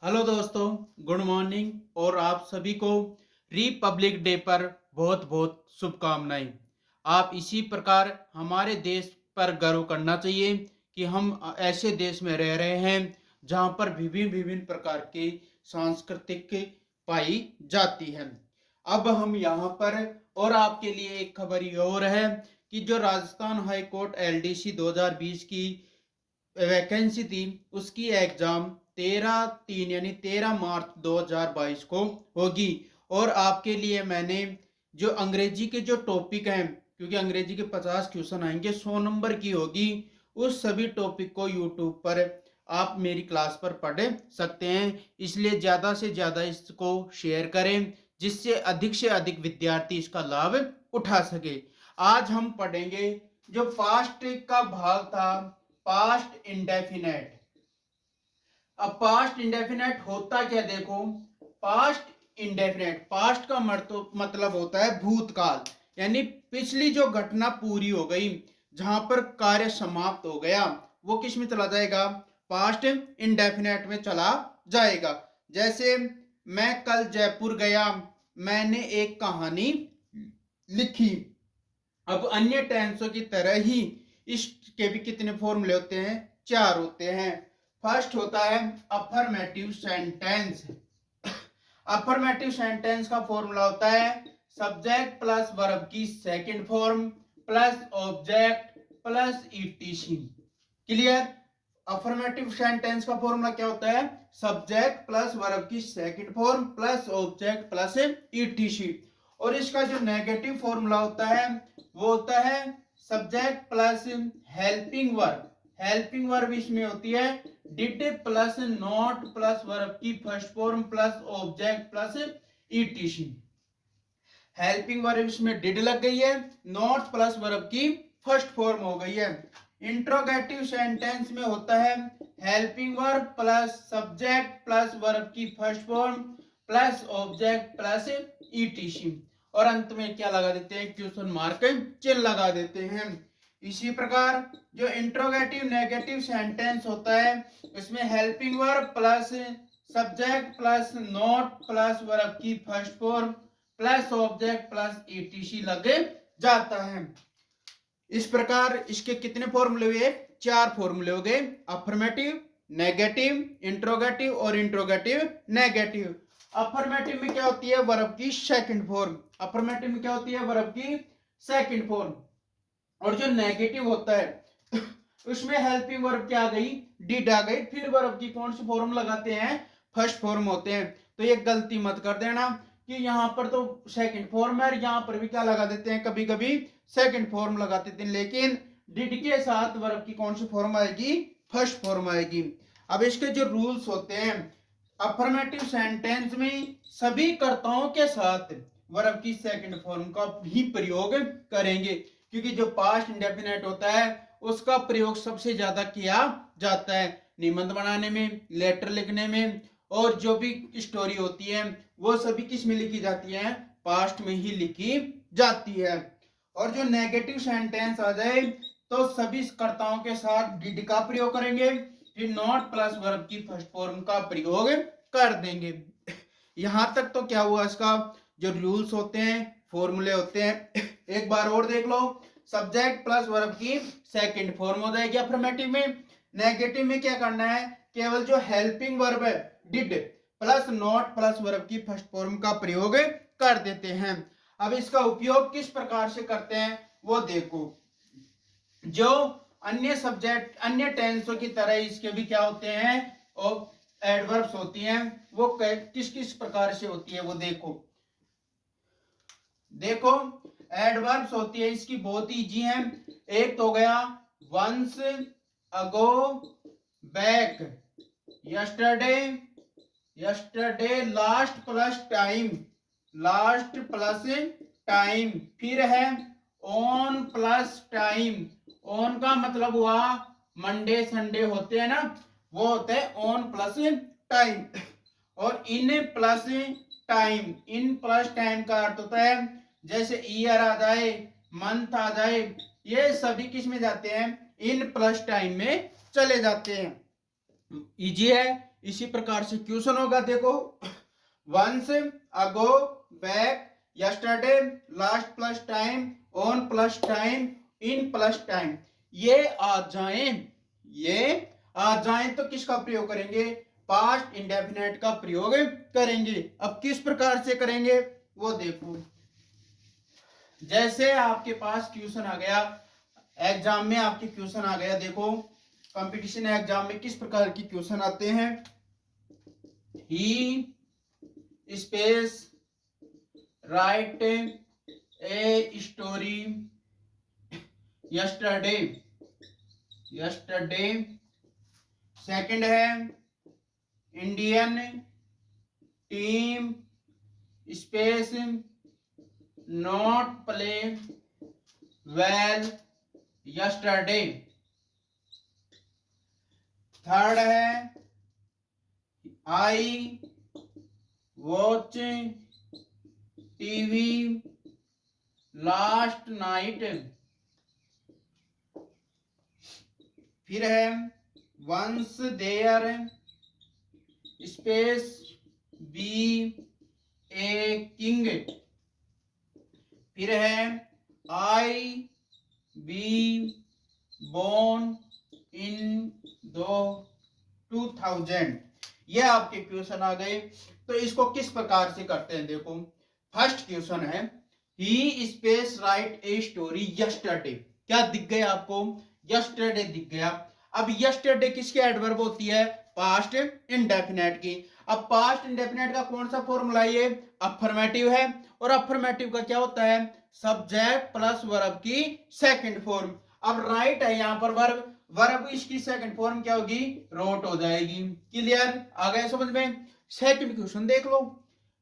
Hello दोस्तों, good morning और आप सभी को रिपब्लिक डे पर बहुत बहुत शुभकामनाएं। आप इसी प्रकार हमारे देश पर गर्व करना चाहिए कि हम ऐसे देश में रह रहे हैं जहां पर विभिन्न विभिन्न प्रकार की सांस्कृतिक पाई जाती है। अब हम यहाँ पर और आपके लिए एक खबर ये और है कि जो राजस्थान हाई कोर्ट एलडीसी 2020 की वैकेंसी थी उसकी एग्जाम 13/3 यानी 13 मार्च 2022 को होगी। और आपके लिए मैंने जो अंग्रेजी के जो टॉपिक हैं, क्योंकि अंग्रेजी के 50 क्वेश्चन आएंगे, 100 नंबर की होगी, उस सभी टॉपिक को यूट्यूब पर आप मेरी क्लास पर पढ़ सकते हैं। इसलिए ज़्यादा से ज़्यादा इसको शेयर करें जिससे अधिक विद्यार्थी इसका लाभ उठा सके। आज हम पढ़ेंगे जो पास्ट का भाग था, पास्ट इंडेफिनेट। अब पास्ट इंडेफिनेट होता क्या, देखो। पास्ट इंडेफिनेट, पास्ट का मतलब होता है भूतकाल, यानी पिछली जो घटना पूरी हो गई, जहां पर कार्य समाप्त हो गया, वो किस में चला जाएगा? पास्ट इंडेफिनेट में चला जाएगा। जैसे मैं कल जयपुर गया, मैंने एक कहानी लिखी। अब अन्य टेंसों की तरह ही इसके भी कितने फॉर्मूले होते हैं? 4 होते हैं। फर्स्ट होता है अफर्मेटिव सेंटेंस। अफर्मेटिव सेंटेंस का फॉर्मूला होता है सब्जेक्ट प्लस वर्ब की second form plus object plus etc. Clear? Affirmative sentence का फॉर्मूला क्या होता है? सब्जेक्ट प्लस वर्ब की second form plus object plus ETC. और इसका जो नेगेटिव फॉर्मूला होता है वो होता है subject plus helping verb. Helping verb इसमें होती है did plus not plus verb की first form plus object plus ETC. Helping verb इसमें डिड लग गई है, नॉट प्लस वर्ब की फर्स्ट फॉर्म हो गई है। इंट्रोगेटिव सेंटेंस में होता है helping verb plus subject plus verb की first form plus object plus ETC. और अंत में क्या लगा देते हैं? क्वेश्चन मार्क चिन्ह लगा देते हैं। इसी प्रकार जो इंट्रोगेटिव नेगेटिव सेंटेंस होता है इसमें helping verb plus subject plus not plus verb की first form plus object plus ETC लगे जाता है। इस प्रकार इसके कितने फॉर्मूले हुए? 4 फॉर्मूले हो गए, अफर्मेटिव, नेगेटिव, इंट्रोगेटिव और इंट्रोगेटिव नेगेटिव। अफर्मेटिव में क्या होती है? वर्ब की सेकंड फॉर्म। अफर्मेटिव में क्या होती है? वर्ब की सेकंड फॉर्म। और जो नेगेटिव होता है उसमें हेल्पिंग वर्ब क्या आ गई? डिड आ गई। फिर वर्ब की कौन सी फॉर्म लगाते हैं? फर्स्ट फॉर्म होते हैं। तो ये गलती मत कर देना कि यहाँ पर तो सेकंड फॉर्म है, यहाँ पर भी क्या लगा देते हैं? कभी कभी सेकंड फॉर्म लगा देते हैं, लेकिन डिड के साथ वर्ब की कौन सी फॉर्म आएगी? फर्स्ट फॉर्म आएगी। अब इसके जो रूल्स होते हैं, अफर्मेटिव सेंटेंस में सभी कर्ताओं के साथ वर्ब की सेकंड फॉर्म का भी प्रयोग करेंगे, क्योंकि जो पास्ट इंडेफिनेट होता है उसका प्रयोग सबसे ज्यादा किया जाता है निबंध बनाने में, लेटर लिखने में, और जो भी स्टोरी होती है वो सभी किस में लिखी जाती है? पास्ट में ही लिखी जाती है। और जो नेगेटिव सेंटेंस आ जाए तो सभी कर्ताओं के साथ डिड का प्रयोग करेंगे, फिर नॉट प्लस वर्ब की फर्स्ट फॉर्म का प्रयोग कर देंगे। यहां तक तो क्या हुआ? इसका जो रूल्स होते हैं, फॉर्मूले होते हैं, एक बार और देख लो। सब्जेक्ट प्लस वर्ब की सेकंड फॉर्म हो जाएगी अफर्मेटिव में। नेगेटिव में क्या करना है? केवल जो हेल्पिंग वर्ब है did plus not plus verb की फर्स्ट फॉर्म का प्रयोग कर देते हैं। अब इसका उपयोग किस प्रकार से करते हैं वो देखो। जो अन्य सब्जेक्ट अन्य टेंसों की तरह इसके भी क्या होते हैं? और एडवर्ब्स होती हैं, वो किस किस प्रकार से होती है वो देखो। देखो एडवर्ब्स होती है इसकी बहुत इजी है। एक तो हो गया once, ago, back, yesterday, yesterday, last plus time, last plus time, फिर है ऑन प्लस टाइम। ऑन का मतलब हुआ मंडे संडे होते हैं ना, वो होते हैं ऑन प्लस टाइम। और इन plus time, in plus time का अर्थ होता है जैसे ईयर आ जाए, मंथ आ जाए, ये सभी किस में जाते हैं? इन प्लस टाइम में चले जाते हैं। इजी है। इसी प्रकार से क्वेश्चन होगा, देखो once ago, back, yesterday, last plus time, on plus time, in plus time. ये ये आ जाएं तो किसका प्रयोग करेंगे? पास्ट इंडेफिनेट का प्रयोग करेंगे। अब किस प्रकार से करेंगे वो देखो। जैसे आपके पास क्वेश्चन आ गया, एग्जाम में आपके क्वेश्चन आ गया, देखो कंपटीशन एग्जाम में किस प्रकार की क्वेश्चन आते हैं। He space write a story yesterday, yesterday. Second है Indian team space not play well yesterday. Third है I watch TV last night. फिर है once there space be a king. फिर है आई बी बोर्न इन दो 2000। ये आपके क्वेश्चन आ गए। तो इसको किस प्रकार से करते हैं, देखो फर्स्ट क्वेश्चन है he space write a story yesterday. क्या दिख गया आपको? यस्टरडे दिख गया। अब यस्टरडे किसके एडवर्ब होती है? पास्ट इंडेफिनेट की। अब पास्ट इंडेफिनेट का कौन सा फॉर्मूला? ये अफर्मेटिव है, और अफर्मेटिव का क्या होता है? सब्जेक्ट प्लस वर्ब की सेकंड फॉर्म। अब राइट है यहाँ पर वर्ब, वर्ब इसकी सेकंड फॉर्म क्या होगी? रोट हो जाएगी। क्लियर? आ गया समझ में? सेकंड क्वेश्चन देख लो,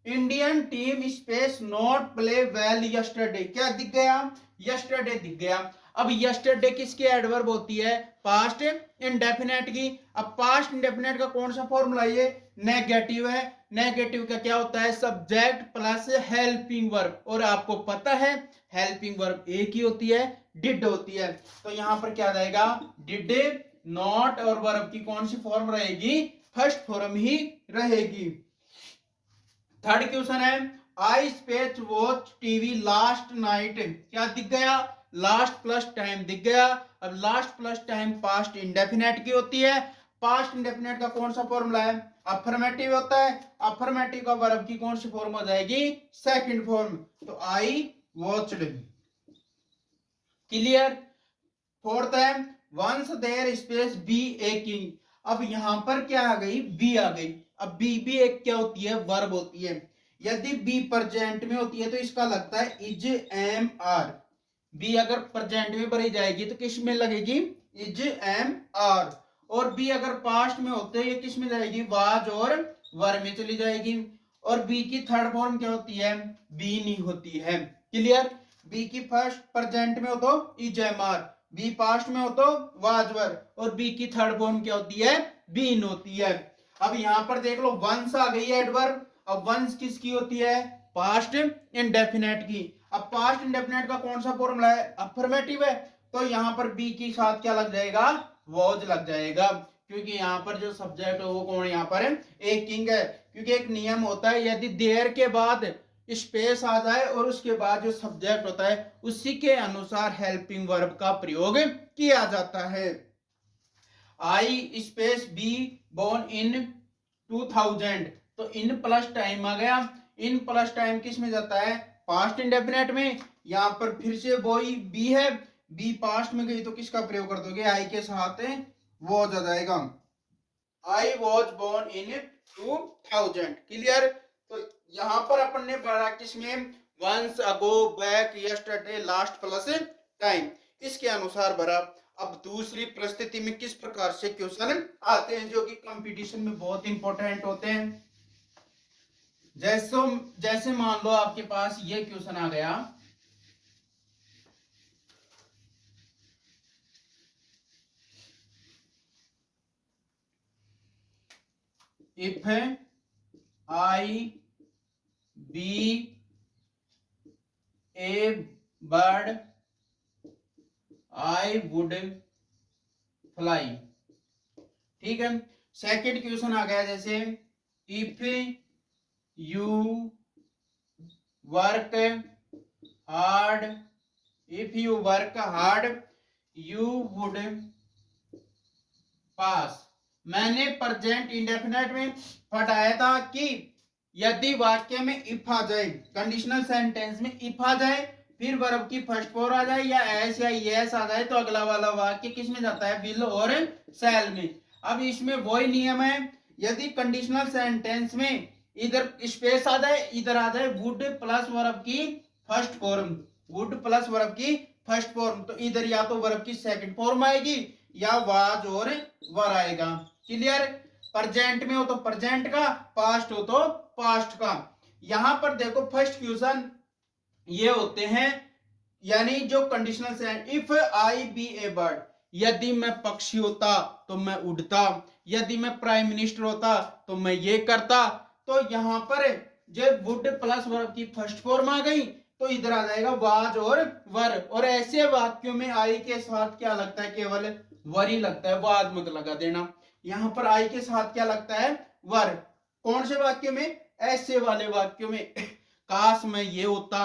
Indian team space not play well yesterday. क्या दिख गया? यस्टरडे दिख गया। अब यस्टरडे किसकी एडवर्ब होती है? पास्ट इंडेफिनेट की। अब पास्ट इंडेफिनेट का कौन सा फॉर्मूला? ये नेगेटिव है। नेगेटिव का क्या होता है? सब्जेक्ट प्लस हेल्पिंग वर्ब, और आपको पता है हेल्पिंग वर्ब एक ही होती है, डिड होती है। तो यहां पर क्या जाएगा? डिड। नॉट और वर्ब की कौन सी फॉर्म रहेगी? फर्स्ट फॉर्म ही रहेगी। थर्ड क्वेश्चन है I space watch TV last night. क्या दिख गया? लास्ट प्लस टाइम दिख गया। अब last plus time past indefinite की होती है। पास्ट इंडेफिनेट का कौन सा फॉर्मूला है? अफर्मेटिव होता है। अफर्मेटिव का वर्ब की कौन सी फॉर्म हो जाएगी? Second form. तो आई वॉच्ड। क्लियर? फोर्थ है once there space be a king. अब यहां पर क्या आ गई? बी आ गई। अब बी भी एक क्या होती है? वर्ब होती है। यदि बी प्रेजेंट में होती है तो इसका लगता है इज एम आर। बी अगर प्रेजेंट में भरी जाएगी तो किस में लगेगी? Is am are. और बी अगर पास्ट में होते हैं, ये किस में जाएगी? वाज और वर में चली जाएगी। और बी की थर्ड फॉर्म क्या होती है? बी नहीं होती है। क्लियर? बी की फर्स्ट प्रेजेंट में हो तो is am are, be past में हो तो वाजवर, और बी की थर्ड फॉर्म क्या होती है? बीन होती है। अब यहां पर देख लो वंस आ गई है एडवर्ब। अब वंस किसकी होती है? पास्ट इंडेफिनेट की। अब पास्ट इंडेफिनेट का कौन सा फॉर्मूला है? अफर्मेटिव है। तो यहां पर बी के साथ क्या लग जाएगा? वॉज लग जाएगा, क्योंकि यहां पर जो सब्जेक्ट है वो कौन यहां पर है? एक किंग है। क्योंकि एक नियम होता है, यदि देयर के बाद स्पेस आ जाए और उसके बाद जो सब्जेक्ट होता है उसी के अनुसार हेल्पिंग वर्ब का प्रयोग किया जाता है। I space B born in 2000। तो इन प्लस टाइम आ गया। इन प्लस टाइम किस में जाता है? पास्ट इंडेफिनेट में। यहां पर फिर से वही बी है, बी पास्ट में गई तो किसका प्रयोग कर दोगे? आई के साथ वो आ जाएगा, I was born in 2000। Clear? तो यहां पर अपन ने पढ़ा किसमें? Once ago, back, yesterday, last plus time, इसके अनुसार भरा। अब दूसरी परिस्थिति में किस प्रकार से क्वेश्चन आते हैं जो कि कंपटीशन में बहुत इंपॉर्टेंट होते हैं। जैसे जैसे मान लो आपके पास ये क्वेश्चन आ गया, if I be a bird I would fly. ठीक है, सेकंड क्वेश्चन आ गया जैसे if you work hard, if you work hard you would pass. मैंने प्रेजेंट इंडेफिनेट में पढ़ाया था कि यदि वाक्य में इफ आ जाए, कंडीशनल सेंटेंस में इफ आ जाए, फिर वर्ब की फर्स्ट फॉर्म आ जाए या एस या यस आ जाए, तो अगला वाला वाक्य किस में जाता है, विल और शैल में। अब इसमें वही नियम है, यदि कंडीशनल सेंटेंस में इधर स्पेस आ जाए, इधर आ जाए वुड प्लस वर्ब की first form, would plus verb की फर्स्ट फॉर्म, तो इधर या तो वर्ब की सेकंड फॉर्म आएगी या वाज और वर आएगा। क्लियर। प्रेजेंट में हो तो प्रेजेंट का, पास्ट हो तो पास्ट का। यहां पर देखो फर्स्ट क्वेश्चन ये होते हैं, यानी जो कंडीशनल से, if I be a bird, यदि मैं पक्षी होता तो मैं उड़ता, यदि मैं प्राइम मिनिस्टर होता तो मैं ये करता। तो यहां पर जब वुड प्लस वर्ब की फर्स्ट फॉर्म आ गई तो इधर आ जाएगा वाज और वर, और ऐसे वाक्यों में आई के साथ क्या लगता है, केवल वर ही लगता है, वाज मत लगा देना। यहां पर आई के साथ क्या लगता है, वर। कौन से वाक्य में, ऐसे वाले वाक्यों में काश मैं ये होता,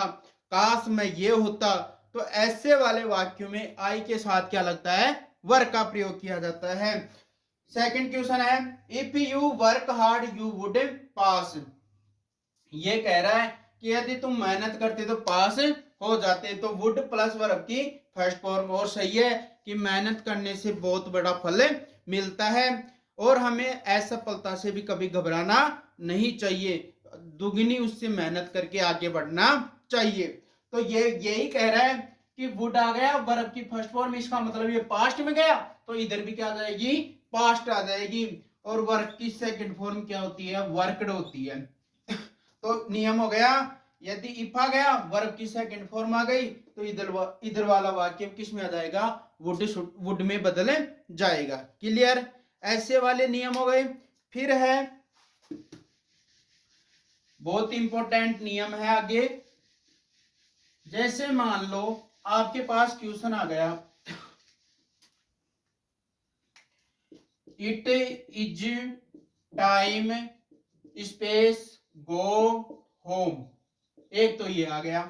काश मैं ये होता, तो ऐसे वाले वाक्यों में आई के साथ क्या लगता है, वर का प्रयोग किया जाता है। सेकंड क्वेश्चन है if you work hard you would पास। ये कह रहा है कि यदि तुम मेहनत करते तो पास हो जाते, तो वुड प्लस वर्ब की फर्स्ट फॉर्म। और सही है कि मेहनत करने से बहुत बड़ा फल मिलता है और हमें असफलता से भी कभी घबराना नहीं चाहिए, दुगनी उससे मेहनत करके आगे बढ़ना चाहिए। तो ये यही कह रहा है कि वुड आ गया वर्ब की फर्स्ट फॉर्म, इसका मतलब ये पास्ट में गया तो इधर भी क्या आ जाएगी, पास्ट आ जाएगी। और वर्क की सेकंड फॉर्म क्या होती है, वर्कड होती है। तो नियम हो गया, यदि इफ आ गया वर्ब की सेकंड फॉर्म आ गई तो इधर वाला वाक्य किस में आ जाएगा, वुड में बदल जाएगा। क्लियर। ऐसे वाले नियम हो गए। फिर है बहुत इंपॉर्टेंट नियम है आगे, जैसे मान लो आपके पास क्वेश्चन आ गया, it is time space go home. एक तो ये आ गया,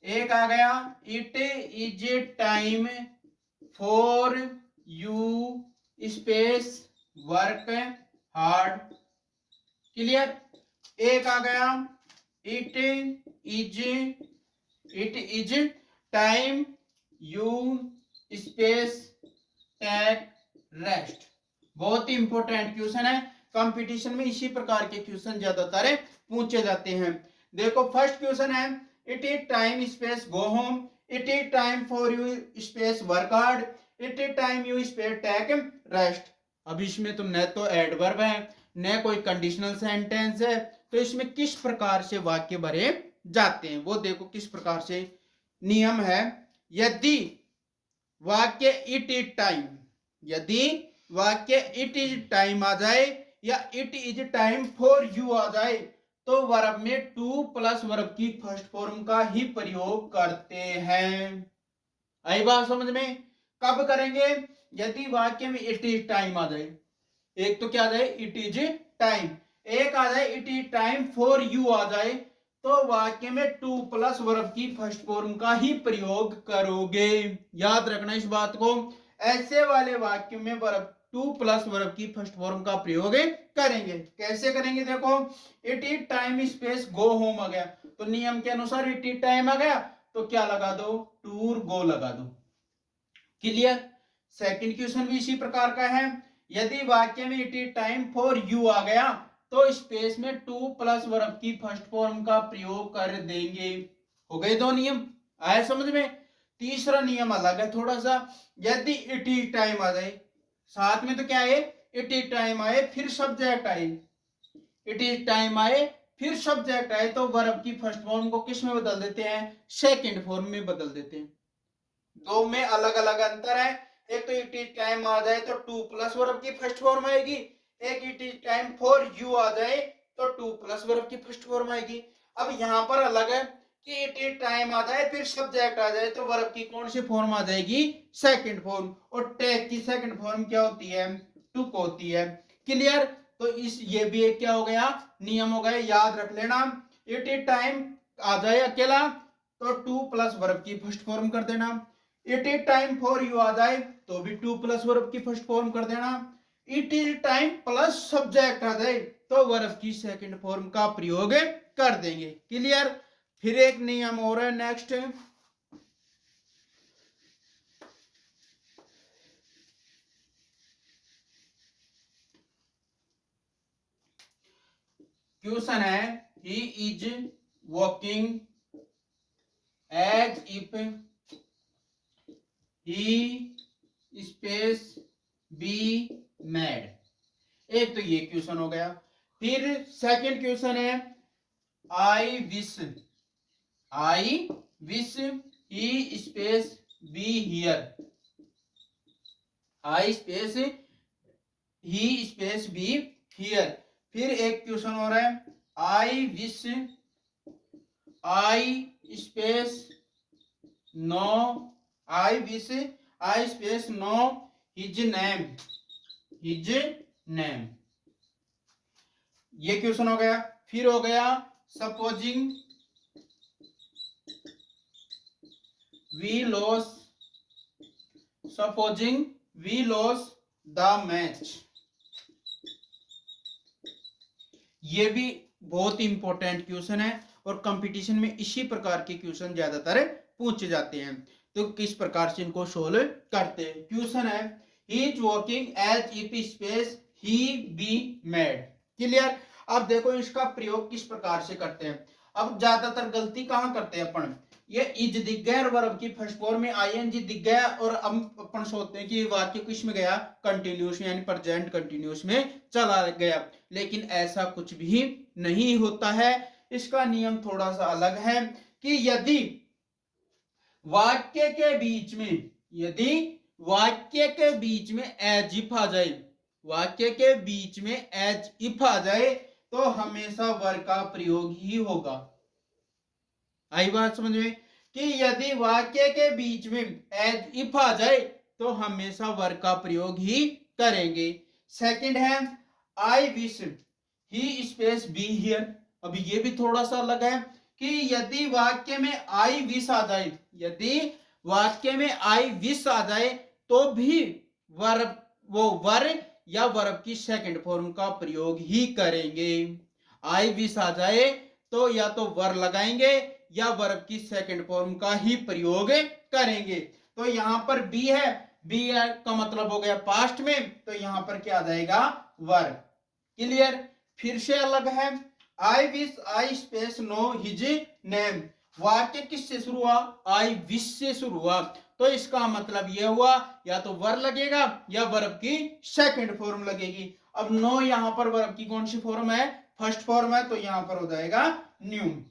एक आ गया it is time for you space work hard. Clear. एक आ गया it is time you space tech rest. बहुत ही इंपॉर्टेंट क्वेश्चन है, कंपटीशन में इसी प्रकार के क्वेश्चन ज्यादातर पूछे जाते हैं। देखो फर्स्ट क्वेश्चन है it is time space go home, it is time for you space work hard, it is time you space tech rest. अब इसमें तो न तो एडवर्ब है न कोई कंडीशनल सेंटेंस है, तो इसमें किस प्रकार से वाक्य भरे जाते हैं वो देखो किस प्रकार से नियम है। यदि वाक्य इट इज टाइम, यदि वाक्य इट इज टाइम आ जाए या it is time for you आ जाए तो वर्ब में टू प्लस वर्ब की फर्स्ट फॉर्म का ही प्रयोग करते हैं। आई बात समझ में। कब करेंगे, यदि वाक्य में इट इज टाइम आ जाए, एक तो क्या आ जाए इट इज टाइम, एक आ जाए it is time for you आ जाए, तो वाक्य में टू प्लस वर्ब की फर्स्ट फॉर्म का ही प्रयोग करोगे। याद रखना इस बात को, ऐसे वाले वाक्य में वर्ब टू प्लस वर्ब की फर्स्ट फॉर्म का प्रयोग करेंगे। कैसे करेंगे देखो, it is time space go home आ गया तो नियम के अनुसार इट इज टाइम आ गया तो क्या लगा दो, टूर गो लगा दो। क्लियर। सेकंड क्वेश्चन भी इसी प्रकार का है, यदि वाक्य में it is time for you आ गया तो स्पेस में टू प्लस वर्ब की फर्स्ट फॉर्म का प्रयोग कर देंगे। हो गए दो नियम, आए समझ में। तीसरा नियम अलग है थोड़ा सा, यदि इट इज टाइम आ जाए, साथ में तो क्या है इट इज टाइम आए फिर सब्जेक्ट आए, इट इज टाइम आए फिर सब्जेक्ट आए तो वर्ब की फर्स्ट फॉर्म को किस में बदल देते हैं, सेकंड फॉर्म में बदल देते हैं। दो में अलग अलग अंतर है, एक तो इट इज टाइम आ जाए तो टू प्लस वर्ब की फर्स्ट फॉर्म आएगी, एक it is time for you आ जाए तो टू प्लस वर्ब की फर्स्ट फॉर्म आएगी। अब यहां पर अलग है कि इट इज टाइम आ जाए फिर सब्जेक्ट आ जाए तो वर्ब की कौन सी फॉर्म आ जाएगी, सेकंड फॉर्म। और टेक की सेकंड फॉर्म क्या होती है, टुक होती है। क्लियर। तो इस ये भी एक क्या हो गया, नियम हो गया, याद रख लेना। इट इज टाइम आ जाए अकेला तो टू प्लस वर्ब की फर्स्ट फॉर्म कर देना। It is time for you आ जाए तो भी टू प्लस वर्ब की फर्स्ट फॉर्म कर देना। It is time plus subject आ जाए तो वर्ब की सेकंड फॉर्म का प्रयोग कर देंगे। क्लियर। फिर एक नियम और है नेक्स्ट, क्वेश्चन है he is walking as if he space be mad. एक तो ये क्वेश्चन हो गया। फिर सेकंड क्वेश्चन है I wish he space be here. I space he space be here. फिर एक क्वेश्चन हो रहा है I wish I space no I wish I space no his name ये क्वेश्चन हो गया। फिर हो गया supposing we loss the match. ये भी बहुत इंपॉर्टेंट क्वेश्चन है और कंपटीशन में इसी प्रकार के क्वेश्चन ज्यादातर पूछे जाते हैं। तो किस प्रकार से इनको सोल्व करते हैं। क्वेश्चन है he is walking as if space he be mad. Clear. अब देखो इसका प्रयोग किस प्रकार से करते हैं। अब ज्यादातर गलती कहां करते हैं अपन, ये इज दिख गया और वर्ब की फर्स्ट फॉर्म में आईएनजी दिख गया और हम अपन सोचते हैं कि वाक्य किस में गया, कंटिन्यूस में, यानी प्रेजेंट कंटिन्यूस में चला गया। लेकिन ऐसा कुछ भी नहीं होता है। इसका नियम थोड़ा सा अलग है कि यदि वाक्य के बीच में एज इफ आ जाए, वाक्य के बीच में एज इफ आ जाए तो हमेशा वर्ब का प्रयोग ही होगा। आई बात समझ में कि यदि वाक्य के बीच में एज इफ आ जाए तो हमेशा वर्ब का प्रयोग ही करेंगे। सेकंड है I wish he space be here. अभी ये भी थोड़ा सा अलग है कि यदि वाक्य में आई विश आ जाए, यदि वाक्य में आई विश आ जाए तो भी वर्ब या वर्ब की सेकंड फॉर्म का प्रयोग ही करेंगे। आई विश आ जाए तो या तो वर्ब लगाएंगे या वर्ब की सेकंड फॉर्म का ही प्रयोग करेंगे। तो यहां पर बी है, बी का मतलब हो गया पास्ट में, तो यहां पर क्या आ जाएगा, वर्ब। क्लियर। फिर से अलग है I wish I space no his name. वाक्य किससे शुरू हुआ, आई विश से शुरू हुआ, तो इसका मतलब यह हुआ या तो वर्ब लगेगा या वर्ब की सेकंड फॉर्म लगेगी। अब नो यहां पर वर्ब की कौन सी फॉर्म है, फर्स्ट फॉर्म है, तो यहां पर हो जाएगा न्यू।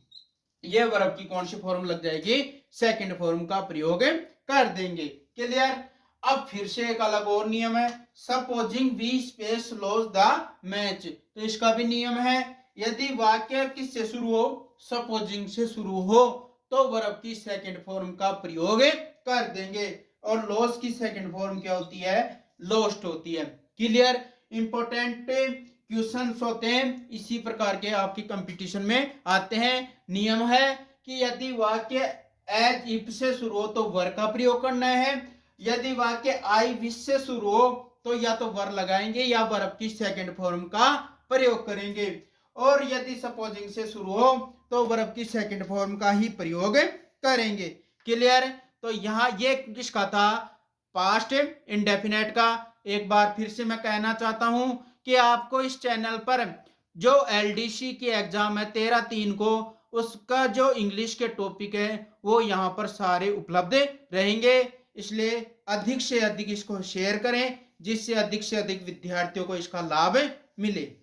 ये वर्ब की कौन सी फॉर्म लग जाएगी, सेकंड फॉर्म का प्रयोग कर देंगे। क्लियर। अब फिर से एक अलग और नियम है supposing we space loss the match. तो इसका भी नियम है यदि वाक्य किससे शुरू हो, सपोजिंग से शुरू हो, तो वर्ब की सेकंड फॉर्म का प्रयोग कर देंगे। और लॉस की सेकंड फॉर्म क्या होती है, लॉस्ट होती है। क्लियर। इंपॉर्टेंट क्वेश्चन होते हैं इसी प्रकार के आपके कंपटीशन में आते हैं। नियम है कि यदि वाक्य एज इफ से शुरू हो तो वर्ब का प्रयोग करना है, यदि वाक्य आई विश से शुरू हो तो या तो वर्ब लगाएंगे या वर्ब की सेकंड फॉर्म का प्रयोग करेंगे, और यदि सपोजिंग से शुरू हो तो वर्ब की सेकंड फॉर्म का ही प्रयोग करेंगे। क्लियर। तो यहां ये किसका था, पास्ट इंडेफिनेट का। एक बार फिर से मैं कहना चाहता हूं कि आपको इस चैनल पर जो एलडीसी की एग्जाम है 13/3 को, उसका जो इंग्लिश के टॉपिक है वो यहाँ पर सारे उपलब्ध रहेंगे। इसलिए अधिक से अधिक इसको शेयर करें जिससे अधिक से अधिक विद्यार्थियों को इसका लाभ मिले।